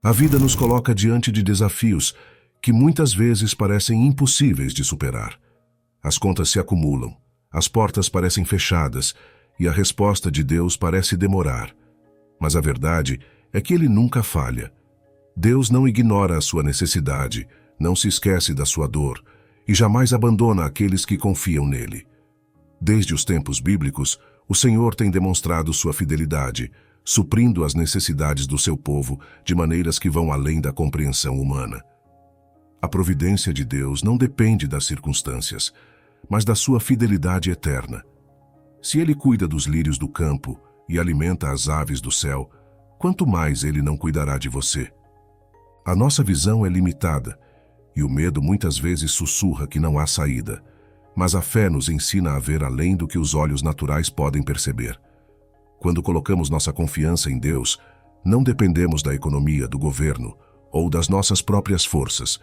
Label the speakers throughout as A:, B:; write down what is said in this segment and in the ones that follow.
A: A vida nos coloca diante de desafios que muitas vezes parecem impossíveis de superar. As contas se acumulam, as portas parecem fechadas e a resposta de Deus parece demorar. Mas a verdade é que Ele nunca falha. Deus não ignora a sua necessidade, não se esquece da sua dor e jamais abandona aqueles que confiam nele. Desde os tempos bíblicos, o Senhor tem demonstrado sua fidelidade, suprindo as necessidades do seu povo de maneiras que vão além da compreensão humana. A providência de Deus não depende das circunstâncias, mas da sua fidelidade eterna. Se Ele cuida dos lírios do campo e alimenta as aves do céu, quanto mais Ele não cuidará de você? A nossa visão é limitada, e o medo muitas vezes sussurra que não há saída, mas a fé nos ensina a ver além do que os olhos naturais podem perceber. Quando colocamos nossa confiança em Deus, não dependemos da economia, do governo ou das nossas próprias forças,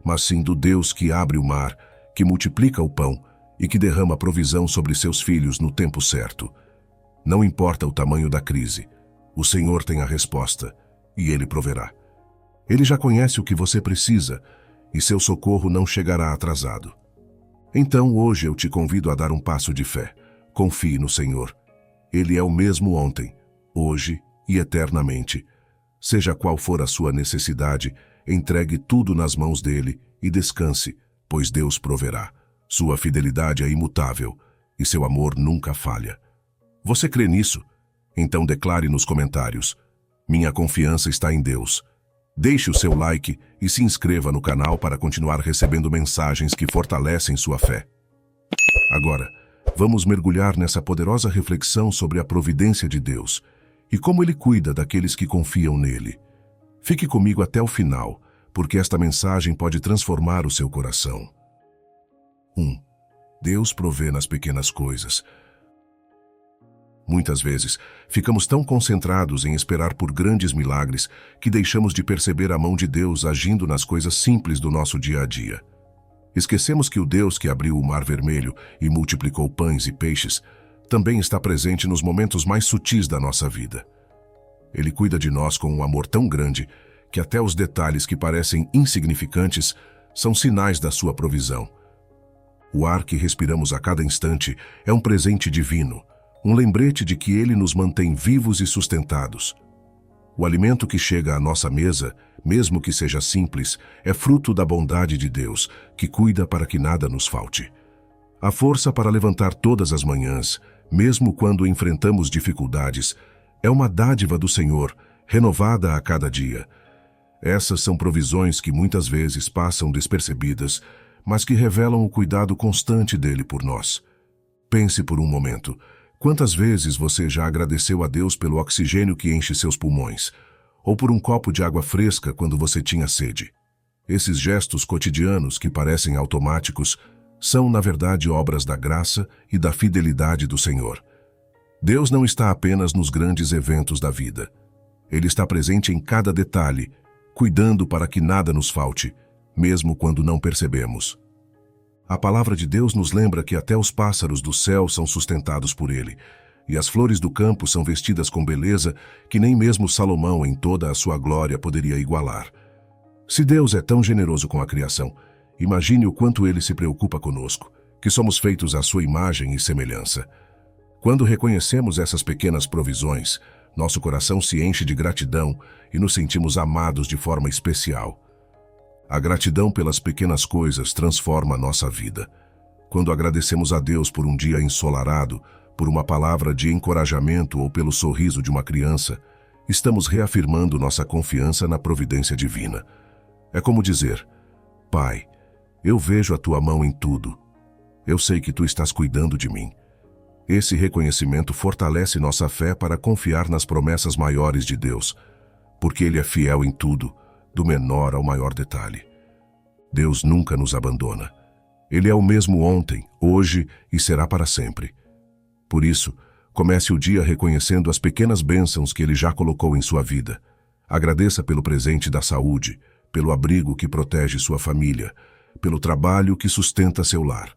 A: mas sim do Deus que abre o mar, que multiplica o pão e que derrama provisão sobre seus filhos no tempo certo. Não importa o tamanho da crise, o Senhor tem a resposta e Ele proverá. Ele já conhece o que você precisa e seu socorro não chegará atrasado. Então hoje eu te convido a dar um passo de fé. Confie no Senhor. Ele é o mesmo ontem, hoje e eternamente. Seja qual for a sua necessidade, entregue tudo nas mãos dele e descanse, pois Deus proverá. Sua fidelidade é imutável e seu amor nunca falha. Você crê nisso? Então declare nos comentários: minha confiança está em Deus. Deixe o seu like e se inscreva no canal para continuar recebendo mensagens que fortalecem sua fé. Agora, vamos mergulhar nessa poderosa reflexão sobre a providência de Deus e como Ele cuida daqueles que confiam nele. Fique comigo até o final, porque esta mensagem pode transformar o seu coração. 1. Deus provê nas pequenas coisas. Muitas vezes, ficamos tão concentrados em esperar por grandes milagres que deixamos de perceber a mão de Deus agindo nas coisas simples do nosso dia a dia. Esquecemos que o Deus que abriu o Mar Vermelho e multiplicou pães e peixes também está presente nos momentos mais sutis da nossa vida. Ele cuida de nós com um amor tão grande que até os detalhes que parecem insignificantes são sinais da sua provisão. O ar que respiramos a cada instante é um presente divino, um lembrete de que Ele nos mantém vivos e sustentados. O alimento que chega à nossa mesa, mesmo que seja simples, é fruto da bondade de Deus, que cuida para que nada nos falte. A força para levantar todas as manhãs, mesmo quando enfrentamos dificuldades, é uma dádiva do Senhor, renovada a cada dia. Essas são provisões que muitas vezes passam despercebidas, mas que revelam o cuidado constante dele por nós. Pense por um momento. Quantas vezes você já agradeceu a Deus pelo oxigênio que enche seus pulmões, ou por um copo de água fresca quando você tinha sede? Esses gestos cotidianos que parecem automáticos são, na verdade, obras da graça e da fidelidade do Senhor. Deus não está apenas nos grandes eventos da vida. Ele está presente em cada detalhe, cuidando para que nada nos falte, mesmo quando não percebemos. A palavra de Deus nos lembra que até os pássaros do céu são sustentados por Ele, e as flores do campo são vestidas com beleza que nem mesmo Salomão, em toda a sua glória, poderia igualar. Se Deus é tão generoso com a criação, imagine o quanto Ele se preocupa conosco, que somos feitos à sua imagem e semelhança. Quando reconhecemos essas pequenas provisões, nosso coração se enche de gratidão e nos sentimos amados de forma especial. A gratidão pelas pequenas coisas transforma a nossa vida. Quando agradecemos a Deus por um dia ensolarado, por uma palavra de encorajamento ou pelo sorriso de uma criança, estamos reafirmando nossa confiança na providência divina. É como dizer: Pai, eu vejo a tua mão em tudo. Eu sei que tu estás cuidando de mim. Esse reconhecimento fortalece nossa fé para confiar nas promessas maiores de Deus, porque Ele é fiel em tudo, do menor ao maior detalhe. Deus nunca nos abandona. Ele é o mesmo ontem, hoje e será para sempre. Por isso, comece o dia reconhecendo as pequenas bênçãos que Ele já colocou em sua vida. Agradeça pelo presente da saúde, pelo abrigo que protege sua família, pelo trabalho que sustenta seu lar.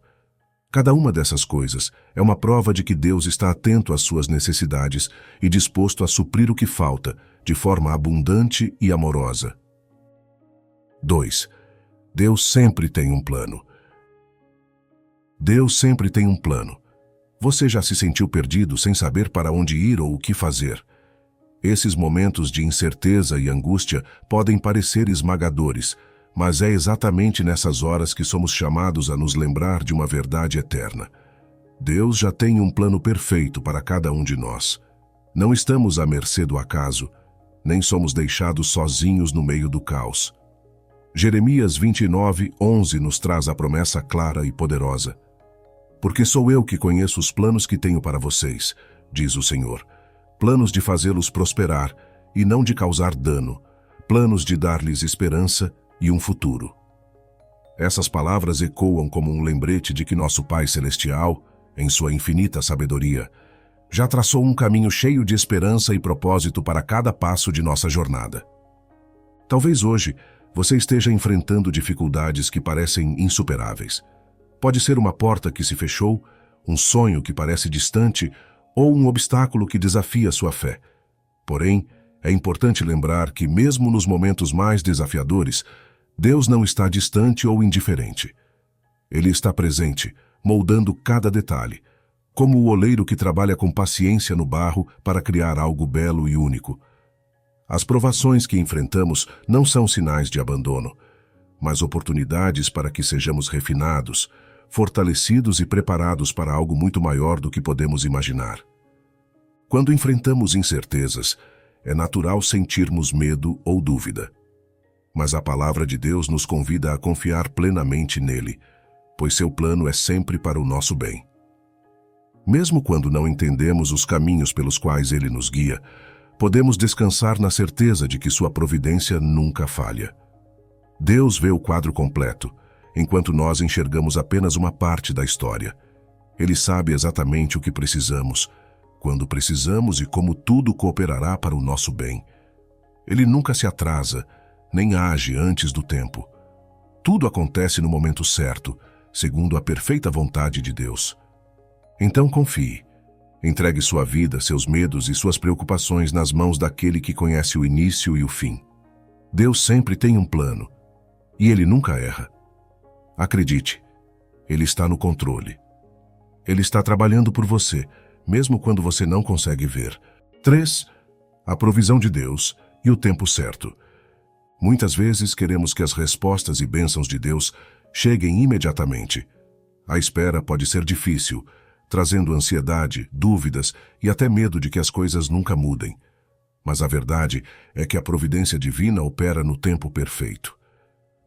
A: Cada uma dessas coisas é uma prova de que Deus está atento às suas necessidades e disposto a suprir o que falta, de forma abundante e amorosa. 2. Deus sempre tem um plano. Deus sempre tem um plano. Você já se sentiu perdido sem saber para onde ir ou o que fazer? Esses momentos de incerteza e angústia podem parecer esmagadores, mas é exatamente nessas horas que somos chamados a nos lembrar de uma verdade eterna. Deus já tem um plano perfeito para cada um de nós. Não estamos à mercê do acaso, nem somos deixados sozinhos no meio do caos. Jeremias 29:11 nos traz a promessa clara e poderosa. Porque sou eu que conheço os planos que tenho para vocês, diz o Senhor, planos de fazê-los prosperar e não de causar dano, planos de dar-lhes esperança e um futuro. Essas palavras ecoam como um lembrete de que nosso Pai Celestial, em sua infinita sabedoria, já traçou um caminho cheio de esperança e propósito para cada passo de nossa jornada. Talvez hoje você esteja enfrentando dificuldades que parecem insuperáveis. Pode ser uma porta que se fechou, um sonho que parece distante ou um obstáculo que desafia sua fé. Porém, é importante lembrar que mesmo nos momentos mais desafiadores, Deus não está distante ou indiferente. Ele está presente, moldando cada detalhe, como o oleiro que trabalha com paciência no barro para criar algo belo e único. As provações que enfrentamos não são sinais de abandono, mas oportunidades para que sejamos refinados, fortalecidos e preparados para algo muito maior do que podemos imaginar. Quando enfrentamos incertezas, é natural sentirmos medo ou dúvida. Mas a palavra de Deus nos convida a confiar plenamente nele, pois seu plano é sempre para o nosso bem. Mesmo quando não entendemos os caminhos pelos quais ele nos guia, podemos descansar na certeza de que sua providência nunca falha. Deus vê o quadro completo, enquanto nós enxergamos apenas uma parte da história. Ele sabe exatamente o que precisamos, quando precisamos e como tudo cooperará para o nosso bem. Ele nunca se atrasa, nem age antes do tempo. Tudo acontece no momento certo, segundo a perfeita vontade de Deus. Então confie. Entregue sua vida, seus medos e suas preocupações nas mãos daquele que conhece o início e o fim. Deus sempre tem um plano, e ele nunca erra. Acredite, ele está no controle. Ele está trabalhando por você, mesmo quando você não consegue ver. 3. A provisão de Deus e o tempo certo. Muitas vezes queremos que as respostas e bênçãos de Deus cheguem imediatamente. A espera pode ser difícil, trazendo ansiedade, dúvidas e até medo de que as coisas nunca mudem. Mas a verdade é que a providência divina opera no tempo perfeito.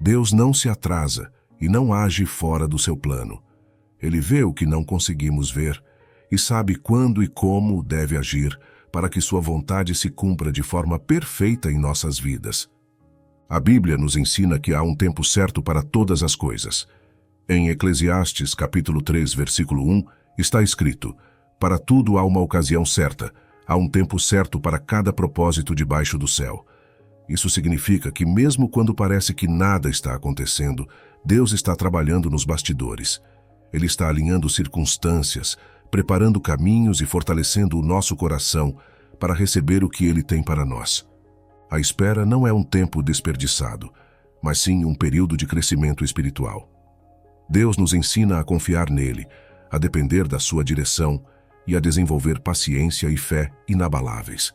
A: Deus não se atrasa e não age fora do seu plano. Ele vê o que não conseguimos ver e sabe quando e como deve agir para que sua vontade se cumpra de forma perfeita em nossas vidas. A Bíblia nos ensina que há um tempo certo para todas as coisas. Em Eclesiastes, capítulo 3, versículo 1, está escrito: para tudo há uma ocasião certa, há um tempo certo para cada propósito debaixo do céu. Isso significa que mesmo quando parece que nada está acontecendo, Deus está trabalhando nos bastidores. Ele está alinhando circunstâncias, preparando caminhos e fortalecendo o nosso coração para receber o que Ele tem para nós. A espera não é um tempo desperdiçado, mas sim um período de crescimento espiritual. Deus nos ensina a confiar nele, a depender da sua direção e a desenvolver paciência e fé inabaláveis.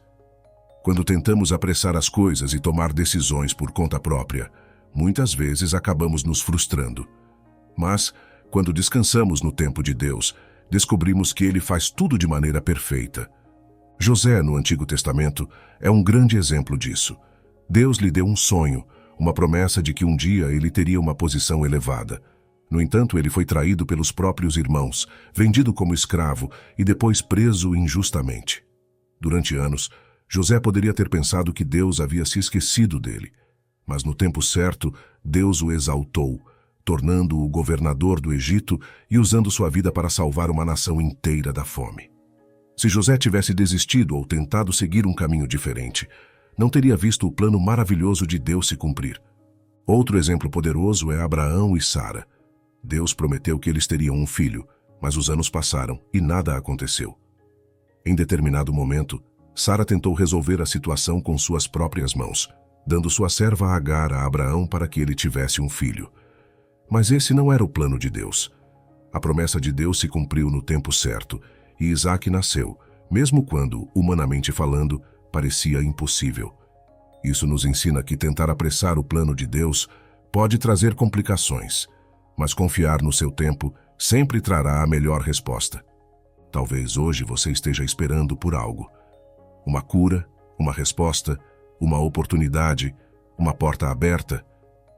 A: Quando tentamos apressar as coisas e tomar decisões por conta própria, muitas vezes acabamos nos frustrando. Mas, quando descansamos no tempo de Deus, descobrimos que Ele faz tudo de maneira perfeita. José, no Antigo Testamento, é um grande exemplo disso. Deus lhe deu um sonho, uma promessa de que um dia ele teria uma posição elevada. No entanto, ele foi traído pelos próprios irmãos, vendido como escravo e depois preso injustamente. Durante anos, José poderia ter pensado que Deus havia se esquecido dele, mas no tempo certo, Deus o exaltou, tornando-o governador do Egito e usando sua vida para salvar uma nação inteira da fome. Se José tivesse desistido ou tentado seguir um caminho diferente, não teria visto o plano maravilhoso de Deus se cumprir. Outro exemplo poderoso é Abraão e Sara. Deus prometeu que eles teriam um filho, mas os anos passaram e nada aconteceu. Em determinado momento, Sara tentou resolver a situação com suas próprias mãos, dando sua serva Agar a Abraão para que ele tivesse um filho. Mas esse não era o plano de Deus. A promessa de Deus se cumpriu no tempo certo, e Isaque nasceu, mesmo quando, humanamente falando, parecia impossível. Isso nos ensina que tentar apressar o plano de Deus pode trazer complicações, mas confiar no seu tempo sempre trará a melhor resposta. Talvez hoje você esteja esperando por algo. Uma cura, uma resposta, uma oportunidade, uma porta aberta,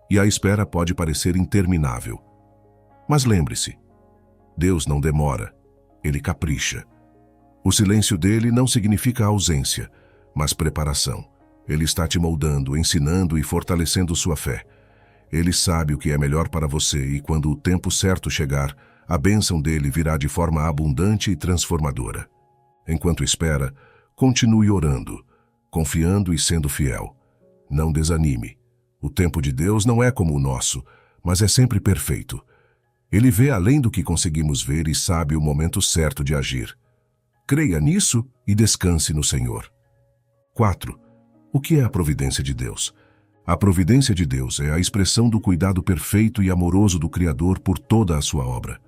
A: e a espera pode parecer interminável. Mas lembre-se, Deus não demora, Ele capricha. O silêncio dele não significa ausência, mas preparação. Ele está te moldando, ensinando e fortalecendo sua fé. Ele sabe o que é melhor para você e quando o tempo certo chegar, a bênção dele virá de forma abundante e transformadora. Enquanto espera, continue orando, confiando e sendo fiel. Não desanime. O tempo de Deus não é como o nosso, mas é sempre perfeito. Ele vê além do que conseguimos ver e sabe o momento certo de agir. Creia nisso e descanse no Senhor. 4. O que é a providência de Deus? A providência de Deus é a expressão do cuidado perfeito e amoroso do Criador por toda a sua obra.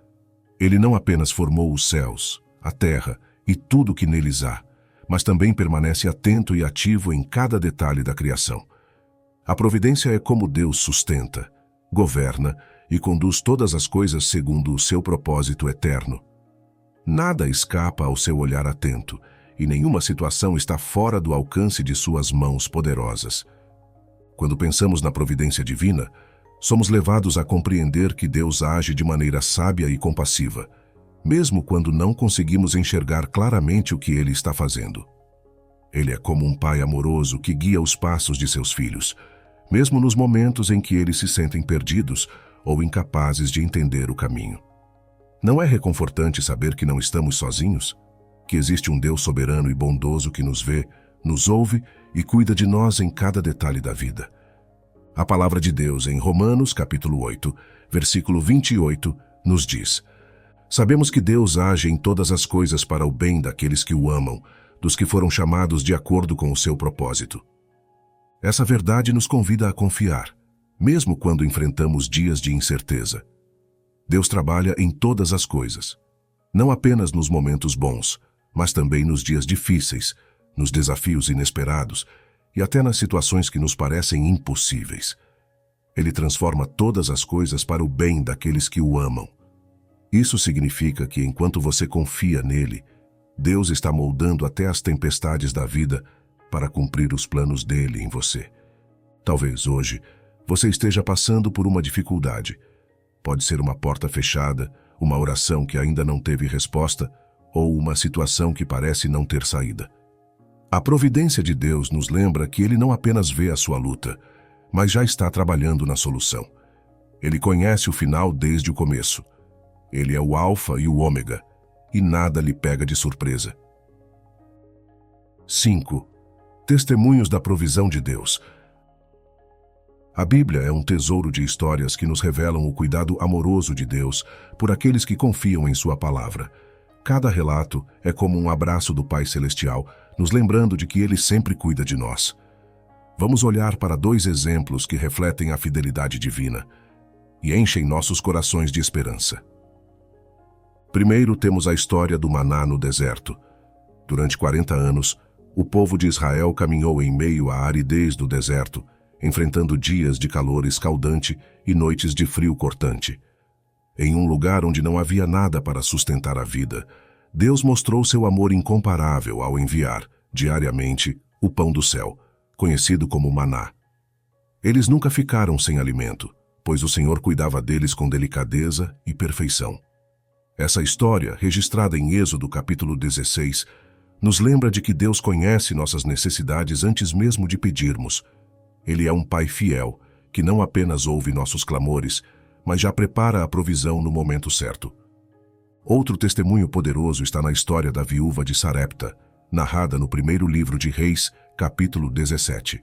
A: Ele não apenas formou os céus, a terra e tudo o que neles há, mas também permanece atento e ativo em cada detalhe da criação. A providência é como Deus sustenta, governa e conduz todas as coisas segundo o seu propósito eterno. Nada escapa ao seu olhar atento, e nenhuma situação está fora do alcance de suas mãos poderosas. Quando pensamos na providência divina, somos levados a compreender que Deus age de maneira sábia e compassiva, mesmo quando não conseguimos enxergar claramente o que Ele está fazendo. Ele é como um pai amoroso que guia os passos de seus filhos, mesmo nos momentos em que eles se sentem perdidos ou incapazes de entender o caminho. Não é reconfortante saber que não estamos sozinhos? Que existe um Deus soberano e bondoso que nos vê, nos ouve e cuida de nós em cada detalhe da vida. A palavra de Deus em Romanos, capítulo 8, versículo 28, nos diz: Sabemos que Deus age em todas as coisas para o bem daqueles que o amam, dos que foram chamados de acordo com o seu propósito. Essa verdade nos convida a confiar, mesmo quando enfrentamos dias de incerteza. Deus trabalha em todas as coisas, não apenas nos momentos bons, mas também nos dias difíceis, nos desafios inesperados e até nas situações que nos parecem impossíveis. Ele transforma todas as coisas para o bem daqueles que o amam. Isso significa que enquanto você confia nele, Deus está moldando até as tempestades da vida para cumprir os planos dele em você. Talvez hoje você esteja passando por uma dificuldade. Pode ser uma porta fechada, uma oração que ainda não teve resposta ou uma situação que parece não ter saída. A providência de Deus nos lembra que Ele não apenas vê a sua luta, mas já está trabalhando na solução. Ele conhece o final desde o começo. Ele é o Alfa e o Ômega, e nada lhe pega de surpresa. 5. Testemunhos da provisão de Deus. A Bíblia é um tesouro de histórias que nos revelam o cuidado amoroso de Deus por aqueles que confiam em sua palavra. Cada relato é como um abraço do Pai Celestial, nos lembrando de que Ele sempre cuida de nós. Vamos olhar para 2 exemplos que refletem a fidelidade divina e enchem nossos corações de esperança. Primeiro, temos a história do maná no deserto. Durante 40 anos, o povo de Israel caminhou em meio à aridez do deserto, enfrentando dias de calor escaldante e noites de frio cortante. Em um lugar onde não havia nada para sustentar a vida, Deus mostrou seu amor incomparável ao enviar, diariamente, o pão do céu, conhecido como maná. Eles nunca ficaram sem alimento, pois o Senhor cuidava deles com delicadeza e perfeição. Essa história, registrada em Êxodo capítulo 16, nos lembra de que Deus conhece nossas necessidades antes mesmo de pedirmos. Ele é um Pai fiel, que não apenas ouve nossos clamores, mas já prepara a provisão no momento certo. Outro testemunho poderoso está na história da viúva de Sarepta, narrada no primeiro livro de Reis, capítulo 17.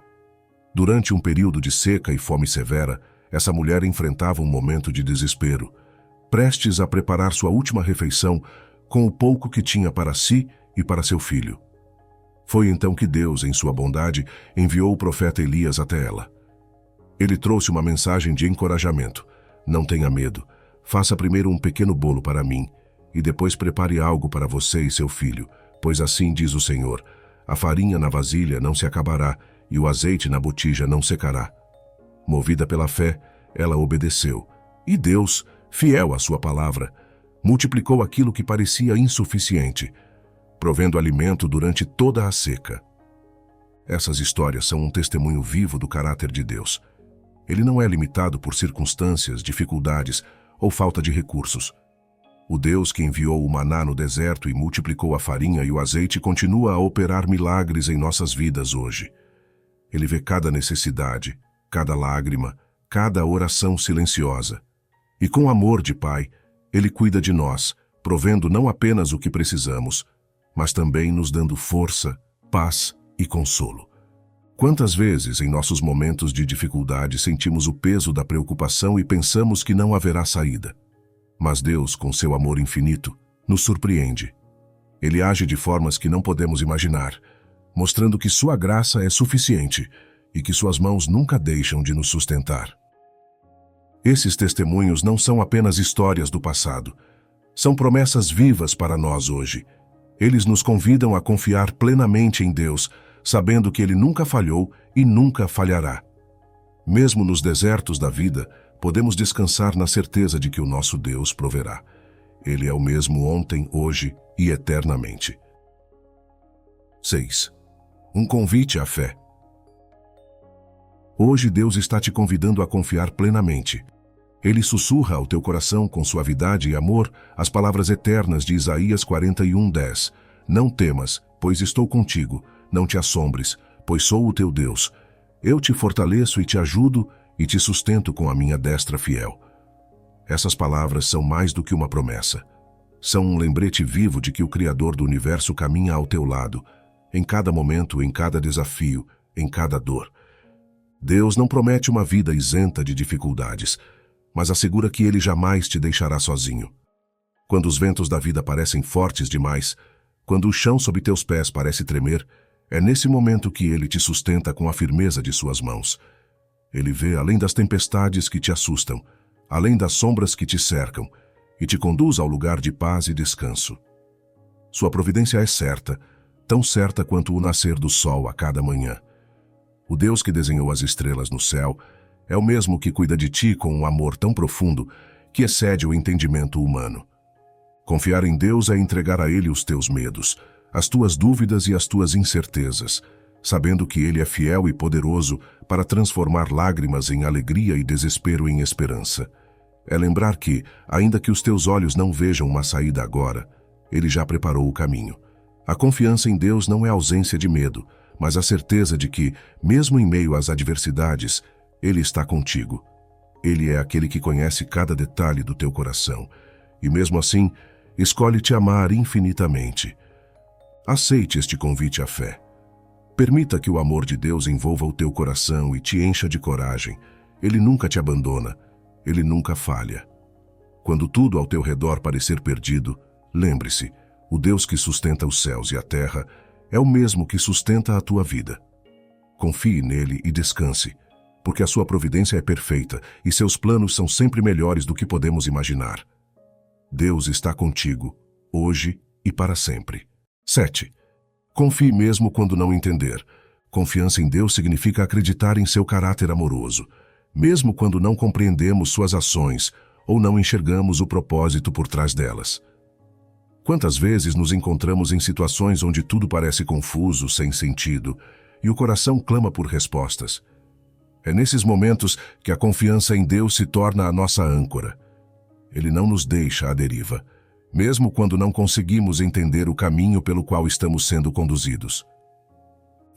A: Durante um período de seca e fome severa, essa mulher enfrentava um momento de desespero, prestes a preparar sua última refeição com o pouco que tinha para si e para seu filho. Foi então que Deus, em sua bondade, enviou o profeta Elias até ela. Ele trouxe uma mensagem de encorajamento. Não tenha medo. Faça primeiro um pequeno bolo para mim, e depois prepare algo para você e seu filho, pois assim diz o Senhor: a farinha na vasilha não se acabará, e o azeite na botija não secará. Movida pela fé, ela obedeceu. E Deus, fiel à sua palavra, multiplicou aquilo que parecia insuficiente, provendo alimento durante toda a seca. Essas histórias são um testemunho vivo do caráter de Deus. Ele não é limitado por circunstâncias, dificuldades ou falta de recursos. O Deus que enviou o maná no deserto e multiplicou a farinha e o azeite continua a operar milagres em nossas vidas hoje. Ele vê cada necessidade, cada lágrima, cada oração silenciosa. E com amor de Pai, Ele cuida de nós, provendo não apenas o que precisamos, mas também nos dando força, paz e consolo. Quantas vezes, em nossos momentos de dificuldade, sentimos o peso da preocupação e pensamos que não haverá saída? Mas Deus, com seu amor infinito, nos surpreende. Ele age de formas que não podemos imaginar, mostrando que sua graça é suficiente e que suas mãos nunca deixam de nos sustentar. Esses testemunhos não são apenas histórias do passado, são promessas vivas para nós hoje. Eles nos convidam a confiar plenamente em Deus, sabendo que Ele nunca falhou e nunca falhará. Mesmo nos desertos da vida, podemos descansar na certeza de que o nosso Deus proverá. Ele é o mesmo ontem, hoje e eternamente. 6. Um convite à fé. Hoje Deus está te convidando a confiar plenamente. Ele sussurra ao teu coração com suavidade e amor as palavras eternas de Isaías 41:10. Não temas, pois estou contigo. Não te assombres, pois sou o teu Deus. Eu te fortaleço e te ajudo e te sustento com a minha destra fiel. Essas palavras são mais do que uma promessa. São um lembrete vivo de que o Criador do Universo caminha ao teu lado, em cada momento, em cada desafio, em cada dor. Deus não promete uma vida isenta de dificuldades, mas assegura que Ele jamais te deixará sozinho. Quando os ventos da vida parecem fortes demais, quando o chão sob teus pés parece tremer, é nesse momento que Ele te sustenta com a firmeza de suas mãos. Ele vê além das tempestades que te assustam, além das sombras que te cercam, e te conduz ao lugar de paz e descanso. Sua providência é certa, tão certa quanto o nascer do sol a cada manhã. O Deus que desenhou as estrelas no céu é o mesmo que cuida de ti com um amor tão profundo que excede o entendimento humano. Confiar em Deus é entregar a Ele os teus medos, as tuas dúvidas e as tuas incertezas, sabendo que Ele é fiel e poderoso para transformar lágrimas em alegria e desespero em esperança. É lembrar que, ainda que os teus olhos não vejam uma saída agora, Ele já preparou o caminho. A confiança em Deus não é ausência de medo, mas a certeza de que, mesmo em meio às adversidades, Ele está contigo. Ele é aquele que conhece cada detalhe do teu coração, e mesmo assim, escolhe te amar infinitamente. Aceite este convite à fé. Permita que o amor de Deus envolva o teu coração e te encha de coragem. Ele nunca te abandona, Ele nunca falha. Quando tudo ao teu redor parecer perdido, lembre-se, o Deus que sustenta os céus e a terra é o mesmo que sustenta a tua vida. Confie nele e descanse, porque a sua providência é perfeita e seus planos são sempre melhores do que podemos imaginar. Deus está contigo, hoje e para sempre. 7. Confie mesmo quando não entender. Confiança em Deus significa acreditar em seu caráter amoroso, mesmo quando não compreendemos suas ações ou não enxergamos o propósito por trás delas. Quantas vezes nos encontramos em situações onde tudo parece confuso, sem sentido, e o coração clama por respostas? É nesses momentos que a confiança em Deus se torna a nossa âncora. Ele não nos deixa à deriva, mesmo quando não conseguimos entender o caminho pelo qual estamos sendo conduzidos.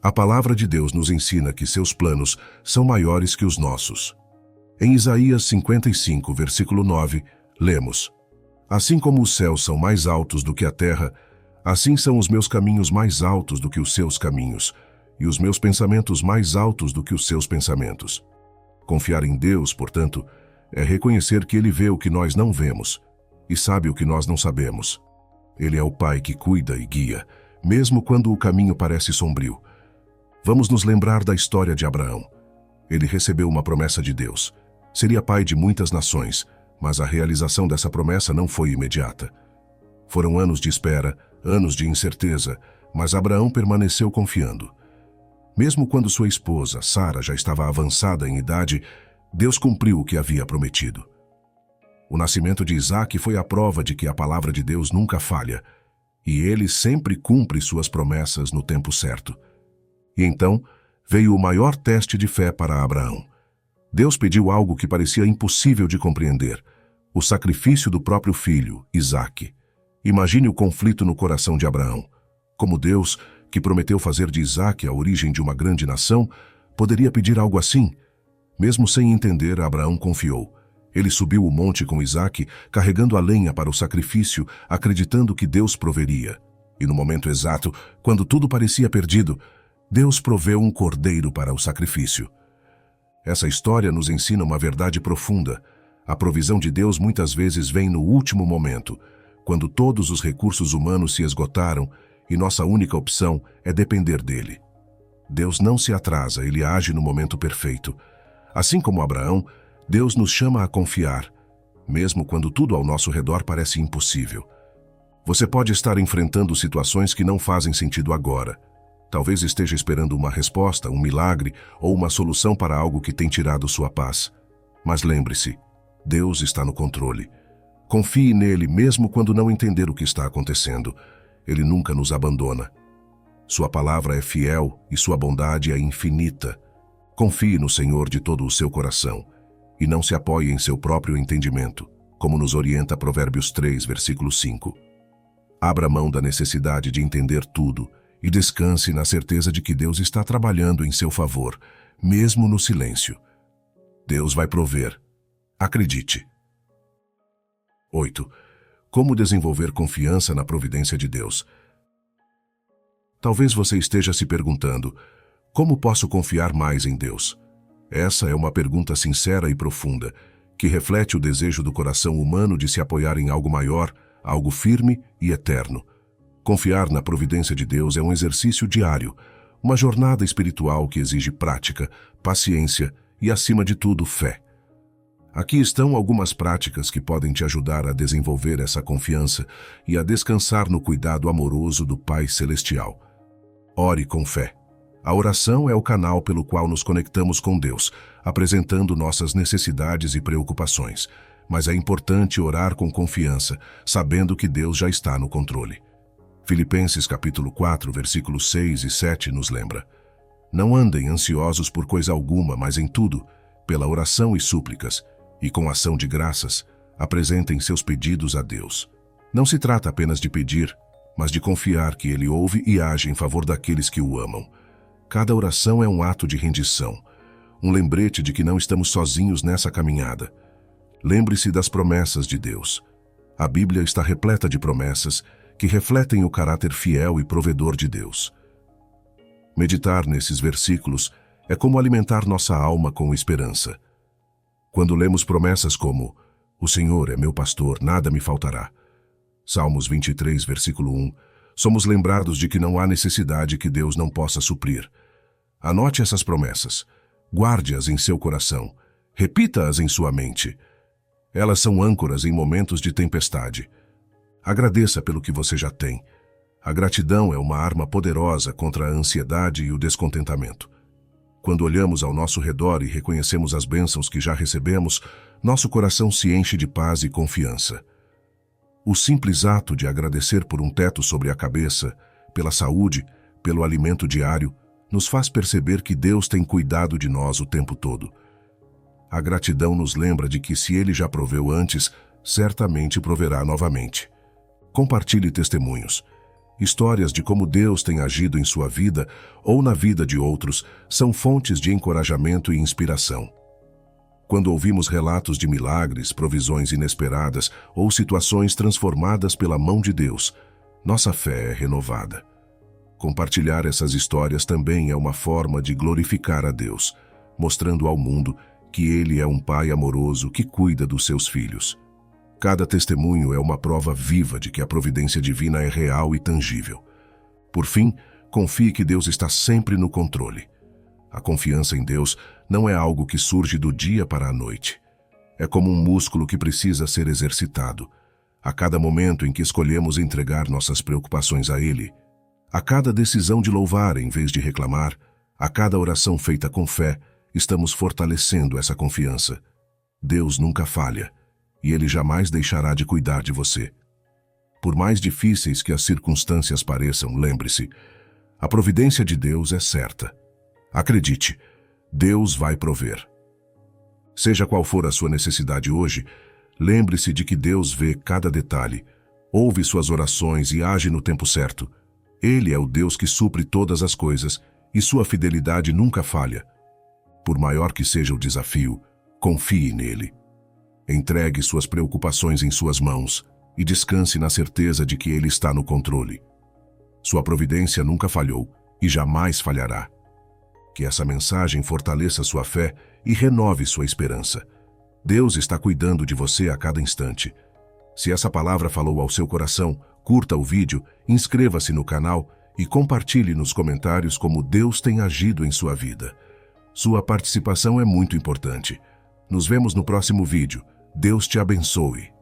A: A palavra de Deus nos ensina que seus planos são maiores que os nossos. Em Isaías 55, versículo 9, lemos: Assim como os céus são mais altos do que a terra, assim são os meus caminhos mais altos do que os seus caminhos, e os meus pensamentos mais altos do que os seus pensamentos. Confiar em Deus, portanto, é reconhecer que Ele vê o que nós não vemos e sabe o que nós não sabemos. Ele é o Pai que cuida e guia, mesmo quando o caminho parece sombrio. Vamos nos lembrar da história de Abraão. Ele recebeu uma promessa de Deus. Seria pai de muitas nações, mas a realização dessa promessa não foi imediata. Foram anos de espera, anos de incerteza, mas Abraão permaneceu confiando. Mesmo quando sua esposa, Sara, já estava avançada em idade, Deus cumpriu o que havia prometido. O nascimento de Isaque foi a prova de que a palavra de Deus nunca falha, e ele sempre cumpre suas promessas no tempo certo. E então veio o maior teste de fé para Abraão. Deus pediu algo que parecia impossível de compreender: o sacrifício do próprio filho, Isaque. Imagine o conflito no coração de Abraão. Como Deus, que prometeu fazer de Isaque a origem de uma grande nação, poderia pedir algo assim? Mesmo sem entender, Abraão confiou. Ele subiu o monte com Isaque, carregando a lenha para o sacrifício, acreditando que Deus proveria. E no momento exato, quando tudo parecia perdido, Deus proveu um cordeiro para o sacrifício. Essa história nos ensina uma verdade profunda. A provisão de Deus muitas vezes vem no último momento, quando todos os recursos humanos se esgotaram e nossa única opção é depender dele. Deus não se atrasa, ele age no momento perfeito. Assim como Abraão, Deus nos chama a confiar, mesmo quando tudo ao nosso redor parece impossível. Você pode estar enfrentando situações que não fazem sentido agora. Talvez esteja esperando uma resposta, um milagre ou uma solução para algo que tem tirado sua paz. Mas lembre-se, Deus está no controle. Confie nele mesmo quando não entender o que está acontecendo. Ele nunca nos abandona. Sua palavra é fiel e sua bondade é infinita. Confie no Senhor de todo o seu coração e não se apoie em seu próprio entendimento, como nos orienta Provérbios 3, versículo 5. Abra mão da necessidade de entender tudo e descanse na certeza de que Deus está trabalhando em seu favor, mesmo no silêncio. Deus vai prover. Acredite. 8. Como desenvolver confiança na providência de Deus? Talvez você esteja se perguntando: como posso confiar mais em Deus? Essa é uma pergunta sincera e profunda, que reflete o desejo do coração humano de se apoiar em algo maior, algo firme e eterno. Confiar na providência de Deus é um exercício diário, uma jornada espiritual que exige prática, paciência e, acima de tudo, fé. Aqui estão algumas práticas que podem te ajudar a desenvolver essa confiança e a descansar no cuidado amoroso do Pai Celestial. Ore com fé. A oração é o canal pelo qual nos conectamos com Deus, apresentando nossas necessidades e preocupações. Mas é importante orar com confiança, sabendo que Deus já está no controle. Filipenses capítulo 4, versículos 6 e 7 nos lembra: não andem ansiosos por coisa alguma, mas em tudo, pela oração e súplicas, e com ação de graças, apresentem seus pedidos a Deus. Não se trata apenas de pedir, mas de confiar que Ele ouve e age em favor daqueles que o amam. Cada oração é um ato de rendição, um lembrete de que não estamos sozinhos nessa caminhada. Lembre-se das promessas de Deus. A Bíblia está repleta de promessas que refletem o caráter fiel e provedor de Deus. Meditar nesses versículos é como alimentar nossa alma com esperança. Quando lemos promessas como: o Senhor é meu pastor, nada me faltará. Salmos 23, versículo 1, somos lembrados de que não há necessidade que Deus não possa suprir. Anote essas promessas, guarde-as em seu coração, repita-as em sua mente. Elas são âncoras em momentos de tempestade. Agradeça pelo que você já tem. A gratidão é uma arma poderosa contra a ansiedade e o descontentamento. Quando olhamos ao nosso redor e reconhecemos as bênçãos que já recebemos, nosso coração se enche de paz e confiança. O simples ato de agradecer por um teto sobre a cabeça, pela saúde, pelo alimento diário, nos faz perceber que Deus tem cuidado de nós o tempo todo. A gratidão nos lembra de que se Ele já proveu antes, certamente proverá novamente. Compartilhe testemunhos. Histórias de como Deus tem agido em sua vida ou na vida de outros são fontes de encorajamento e inspiração. Quando ouvimos relatos de milagres, provisões inesperadas ou situações transformadas pela mão de Deus, nossa fé é renovada. Compartilhar essas histórias também é uma forma de glorificar a Deus, mostrando ao mundo que Ele é um Pai amoroso que cuida dos seus filhos. Cada testemunho é uma prova viva de que a providência divina é real e tangível. Por fim, confie que Deus está sempre no controle. A confiança em Deus não é algo que surge do dia para a noite. É como um músculo que precisa ser exercitado. A cada momento em que escolhemos entregar nossas preocupações a Ele, a cada decisão de louvar em vez de reclamar, a cada oração feita com fé, estamos fortalecendo essa confiança. Deus nunca falha, e Ele jamais deixará de cuidar de você. Por mais difíceis que as circunstâncias pareçam, lembre-se, a providência de Deus é certa. Acredite, Deus vai prover. Seja qual for a sua necessidade hoje, lembre-se de que Deus vê cada detalhe, ouve suas orações e age no tempo certo. Ele é o Deus que supre todas as coisas e sua fidelidade nunca falha. Por maior que seja o desafio, confie nele. Entregue suas preocupações em suas mãos e descanse na certeza de que Ele está no controle. Sua providência nunca falhou e jamais falhará. Que essa mensagem fortaleça sua fé e renove sua esperança. Deus está cuidando de você a cada instante. Se essa palavra falou ao seu coração, curta o vídeo, inscreva-se no canal e compartilhe nos comentários como Deus tem agido em sua vida. Sua participação é muito importante. Nos vemos no próximo vídeo. Deus te abençoe.